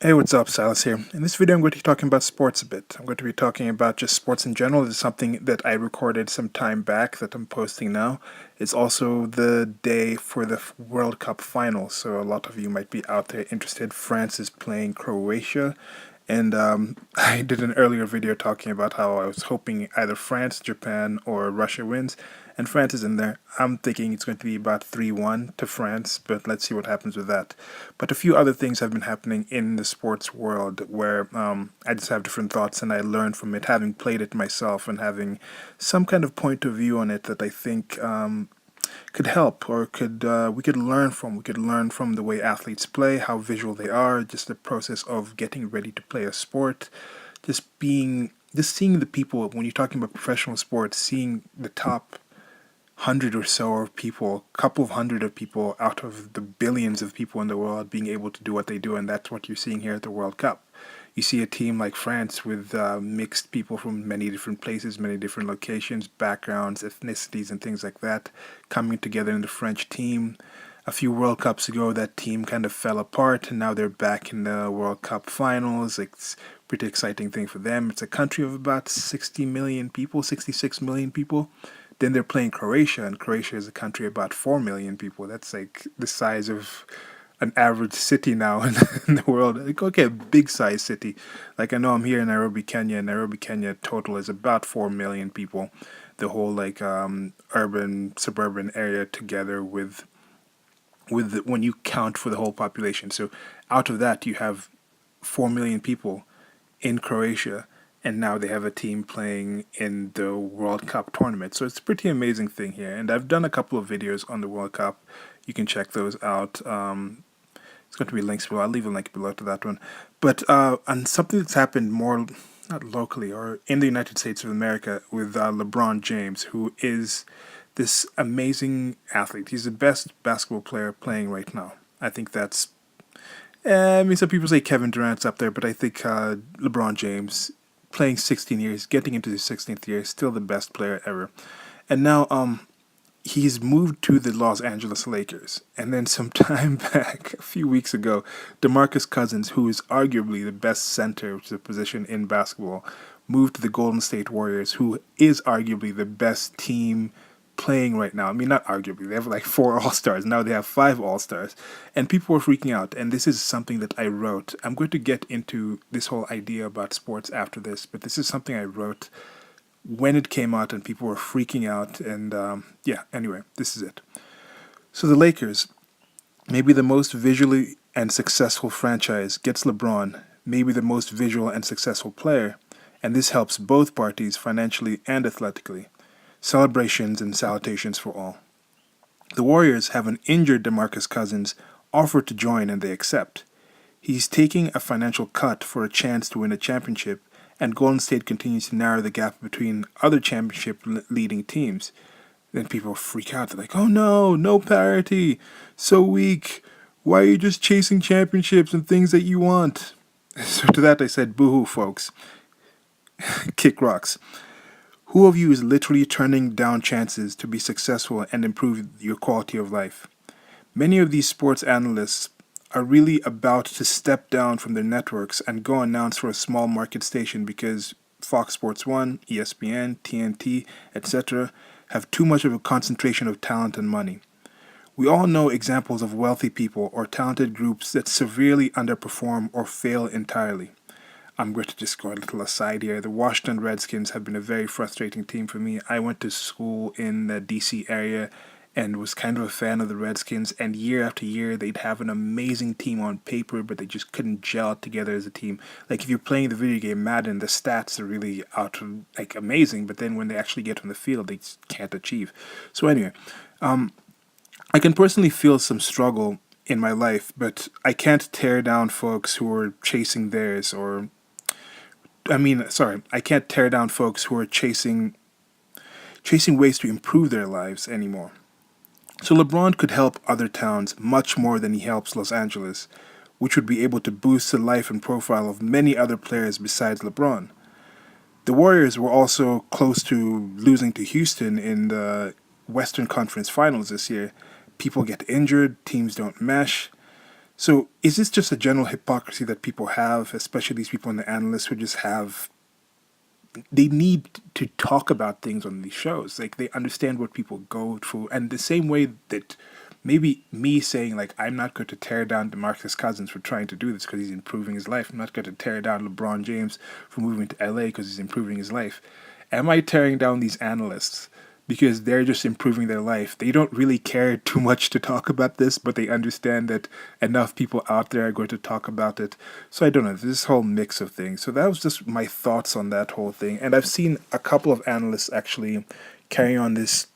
Hey, what's up? Silas here. In this video, I'm going to be talking about sports a bit. I'm going to be talking about just sports in general. This is something that I recorded some time back that I'm posting now. It's also the day for the World Cup final, so a lot of you might be out there interested. France is playing Croatia, and I did an earlier video talking about how I was hoping either France, Japan, or Russia wins, and France is in there. I'm thinking it's going to be about 3-1 to France, but let's see what happens with that. But a few other things have been happening in the sports world where I just have different thoughts and I learned from it, having played it myself and having some kind of point of view on it that I think could help or could we could learn from. We could learn from the way athletes play, how visual they are, just the process of getting ready to play a sport, just seeing the people when you're talking about professional sports, seeing the top hundred or so of people, couple of hundred of people out of the billions of people in the world being able to do what they do, and that's what you're seeing here at the World Cup. You see a team like France with mixed people from many different places, many different locations, backgrounds, ethnicities, and things like that coming together in the French team. A few World Cups ago, that team kind of fell apart, and now they're back in the World Cup finals. It's a pretty exciting thing for them. It's a country of about 60 million people, 66 million people. Then they're playing Croatia, and Croatia is a country of about 4 million people. That's like the size of an average city now in the world. Like, okay, a big size city. Like I know I'm here in Nairobi, Kenya. And Nairobi, Kenya total is about 4 million people. The whole like urban suburban area together when you count for the whole population. So out of that, you have 4 million people in Croatia, and now they have a team playing in the World Cup tournament. So it's a pretty amazing thing here. And I've done a couple of videos on the World Cup. You can check those out. It's going to be links below. I'll leave a link below to that one. But and something that's happened more, not locally, or in the United States of America with LeBron James, who is this amazing athlete. He's the best basketball player playing right now. I think that's I mean, some people say Kevin Durant's up there, but I think LeBron James, playing 16 years, getting into his 16th year, still the best player ever. And now he's moved to the Los Angeles Lakers. And then some time back, a few weeks ago, DeMarcus Cousins, who is arguably the best center, which is a position in basketball, moved to the Golden State Warriors, who is arguably the best team playing right now. I mean, not arguably. They have like 4 All-Stars. Now they have 5 All-Stars. And people were freaking out. And this is something that I wrote. I'm going to get into this whole idea about sports after this, but this is something I wrote when it came out and people were freaking out. And yeah, anyway, this is it. So the Lakers, maybe the most visually and successful franchise, gets LeBron, maybe the most visual and successful player. And this helps both parties financially and athletically. Celebrations and salutations for all. The Warriors have an injured DeMarcus Cousins offer to join and they accept. He's taking a financial cut for a chance to win a championship, and Golden State continues to narrow the gap between other championship leading teams. Then people freak out. They're like, oh no, no parity, so weak. Why are you just chasing championships and things that you want? So to that I said, boo-hoo, folks. Kick rocks. Who of you is literally turning down chances to be successful and improve your quality of life? Many of these sports analysts are really about to step down from their networks and go announce for a small market station because Fox Sports 1, ESPN, TNT, etc. have too much of a concentration of talent and money. We all know examples of wealthy people or talented groups that severely underperform or fail entirely. I'm going to just go a little aside here. The Washington Redskins have been a very frustrating team for me. I went to school in the DC area and was kind of a fan of the Redskins, and year after year they'd have an amazing team on paper, but they just couldn't gel together as a team. Like if you're playing the video game Madden, the stats are really like amazing, but then when they actually get on the field, they just can't achieve. So anyway, I can personally feel some struggle in my life, but I can't tear down folks who are chasing theirs I can't tear down folks who are chasing ways to improve their lives anymore. So LeBron could help other towns much more than he helps Los Angeles, which would be able to boost the life and profile of many other players besides LeBron. The Warriors were also close to losing to Houston in the Western Conference Finals this year. People get injured, teams don't mesh. So is this just a general hypocrisy that people have, especially these people in the analysts who just have they need to talk about things on these shows. Like they understand what people go through, and the same way that maybe me saying like I'm not going to tear down demarcus cousins for trying to do this because he's improving his life. I'm not going to tear down lebron james for moving to la because he's improving his life. Am I tearing down these analysts because they're just improving their life? They don't really care too much to talk about this, but they understand that enough people out there are going to talk about it. So I don't know, this whole mix of things. So that was just my thoughts on that whole thing. And I've seen a couple of analysts actually carry on this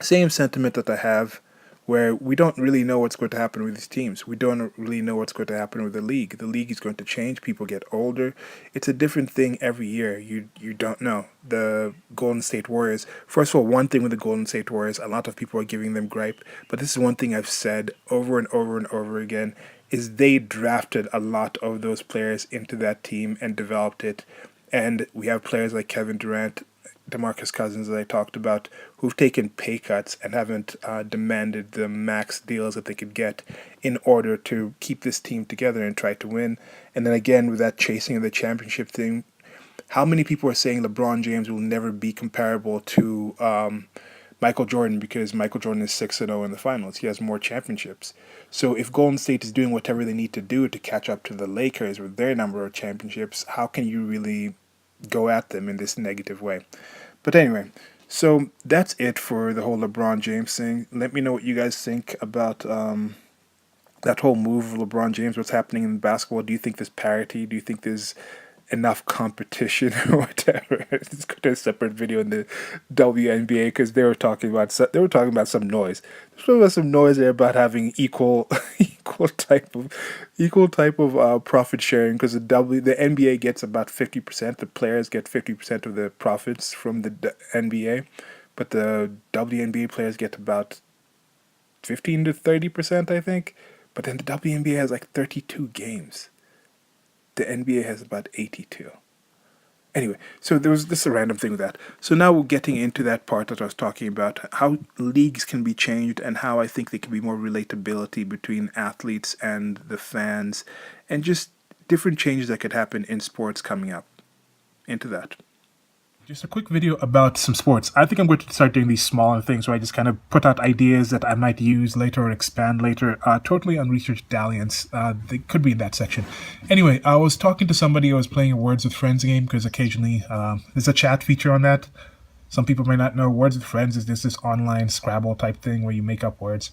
same sentiment that I have, where we don't really know what's going to happen with these teams. We don't really know what's going to happen with the league. The league is going to change. People get older. It's a different thing every year. You don't know. The Golden State Warriors, first of all, one thing with the Golden State Warriors, a lot of people are giving them gripe, but this is one thing I've said over and over and over again, is they drafted a lot of those players into that team and developed it. And we have players like Kevin Durant, demarcus cousins that I talked about, who've taken pay cuts and haven't demanded the max deals that they could get in order to keep this team together and try to win. And then again, with that chasing of the championship thing, how many people are saying LeBron James will never be comparable to Michael Jordan because Michael Jordan is 6-0 in the finals. He has more championships. So if Golden State is doing whatever they need to do to catch up to the Lakers with their number of championships, how can you really go at them in this negative way? But anyway, so that's it for the whole LeBron James thing. Let me know what you guys think about that whole move of LeBron James. What's happening in basketball? Do you think there's parity? Do you think there's enough competition or whatever? It's got a separate video in the WNBA because they were talking about some noise. There was some noise there about having equal equal type of profit sharing because the NBA gets about 50%. The players get 50% of the profits from the NBA, but the WNBA players get about 15 to 30%, I think. But then the WNBA has like 32 games. The NBA has about 82. Anyway, so there was this a random thing with that. So now we're getting into that part that I was talking about, how leagues can be changed and how I think there can be more relatability between athletes and the fans and just different changes that could happen in sports coming up. Into that. Just a quick video about some sports. I think I'm going to start doing these smaller things where I just kind of put out ideas that I might use later or expand later. Totally unresearched dalliance. They could be in that section. Anyway, I was talking to somebody. I was playing a Words with Friends game because occasionally there's a chat feature on that. Some people may not know. Words with Friends is this online Scrabble type thing where you make up words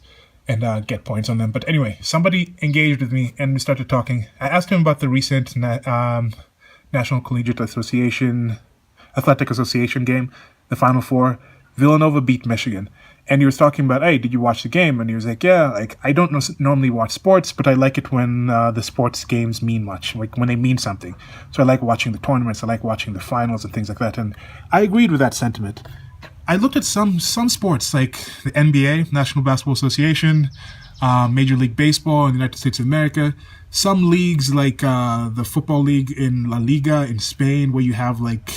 and get points on them. But anyway, somebody engaged with me and we started talking. I asked him about the recent National Collegiate Athletic Association game, the Final Four. Villanova beat Michigan. And he was talking about, hey, did you watch the game? And he was like, yeah, like I don't normally watch sports, but I like it when the sports games mean much, like when they mean something. So I like watching the tournaments, I like watching the finals and things like that. And I agreed with that sentiment. I looked at some sports like the NBA, National Basketball Association, Major League Baseball in the United States of America, some leagues like the Football League in La Liga in Spain, where you have like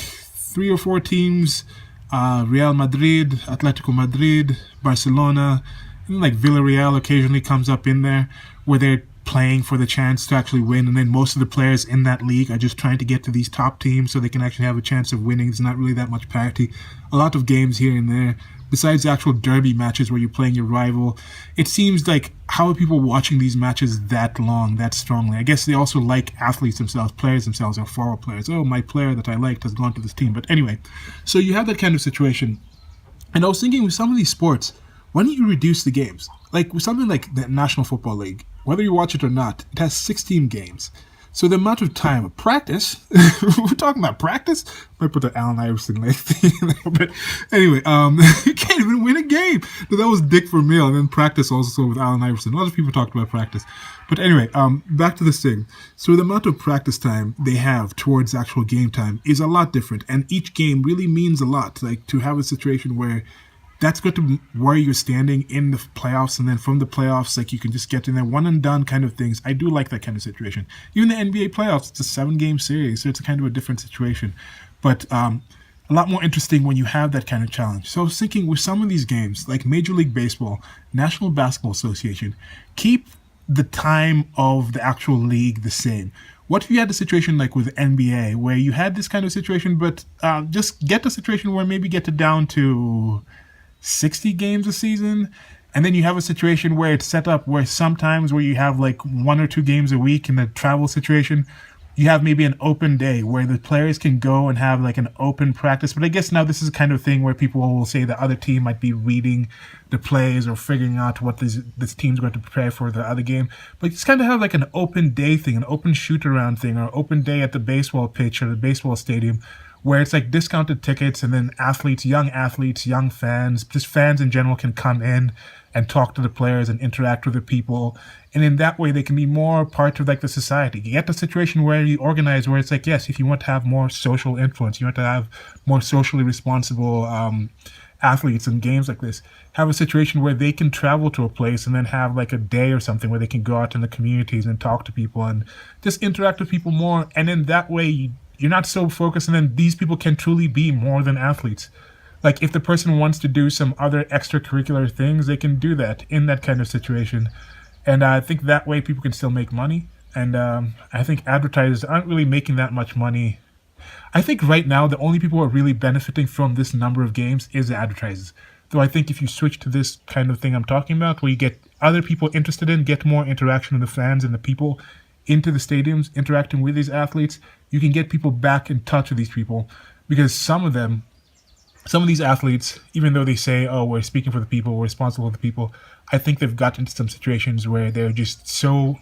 3 or 4 teams, Real Madrid, Atletico Madrid, Barcelona, and like Villarreal occasionally comes up in there, where they're playing for the chance to actually win, and then most of the players in that league are just trying to get to these top teams so they can actually have a chance of winning. There's not really that much parity. A lot of games here and there. Besides the actual derby matches where you're playing your rival, it seems like how are people watching these matches that long, that strongly? I guess they also like athletes themselves, players themselves, or former players. Oh, my player that I liked has gone to this team. But anyway, so you have that kind of situation. And I was thinking with some of these sports, why don't you reduce the games? Like with something like the National Football League, whether you watch it or not, it has 16 games. So the amount of time of practice, we're talking about practice. I might put the Allen Iverson like thing in there, but anyway, you can't even win a game. So that was Dick Vermeil, and then practice also with Allen Iverson. A lot of people talked about practice, but anyway, back to this thing. So the amount of practice time they have towards actual game time is a lot different, and each game really means a lot. Like to have a situation where that's good to where you're standing in the playoffs, and then from the playoffs, like you can just get in there one and done kind of things. I do like that kind of situation. Even the NBA playoffs, it's a 7-game series, so it's a kind of a different situation, but a lot more interesting when you have that kind of challenge. So I was thinking with some of these games, like Major League Baseball, National Basketball Association, keep the time of the actual league the same. What if you had a situation like with NBA where you had this kind of situation, but just get a situation where maybe get it down to 60 games a season, and then you have a situation where it's set up where sometimes where you have like 1 or 2 games a week in a travel situation, you have maybe an open day where the players can go and have like an open practice. But I guess now this is a kind of thing where people will say the other team might be reading the plays or figuring out what this team's going to prepare for the other game. But just kind of have like an open day thing, an open shoot around thing, or open day at the baseball pitch or the baseball stadium, where it's like discounted tickets, and then athletes, young fans, just fans in general can come in and talk to the players and interact with the people. And in that way, they can be more part of like the society. You get the situation where you organize where it's like, yes, if you want to have more social influence, you want to have more socially responsible athletes in games like this, have a situation where they can travel to a place and then have like a day or something where they can go out in the communities and talk to people and just interact with people more. And in that way, you're not so focused, and then these people can truly be more than athletes. Like if the person wants to do some other extracurricular things, they can do that in that kind of situation. And I think that way people can still make money. And I think advertisers aren't really making that much money. I think right now the only people who are really benefiting from this number of games is the advertisers. Though I think if you switch to this kind of thing I'm talking about, where you get other people interested in, get more interaction with the fans and the people into the stadiums interacting with these athletes, you can get people back in touch with these people. Because some of these athletes, even though they say, oh, we're speaking for the people, we're responsible for the people, I think they've got into some situations where they're just so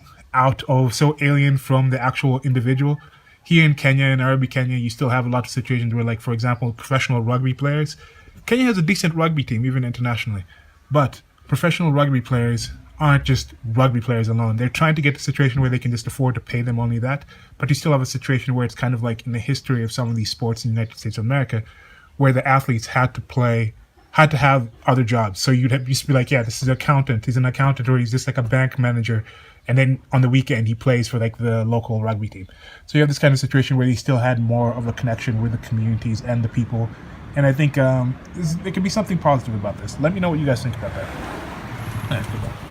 so alien from the actual individual. Here in Kenya, in Arabic Kenya, you still have a lot of situations where, like, for example, professional rugby players. Kenya has a decent rugby team, even internationally. But professional rugby players aren't just rugby players alone. They're trying to get to a situation where they can just afford to pay them only that. But you still have a situation where it's kind of like in the history of some of these sports in the United States of America, where the athletes had to have other jobs. So used to be like, yeah, this is an accountant. He's an accountant, or he's just like a bank manager. And then on the weekend, he plays for like the local rugby team. So you have this kind of situation where he still had more of a connection with the communities and the people. And I think there could be something positive about this. Let me know what you guys think about that. All right, goodbye.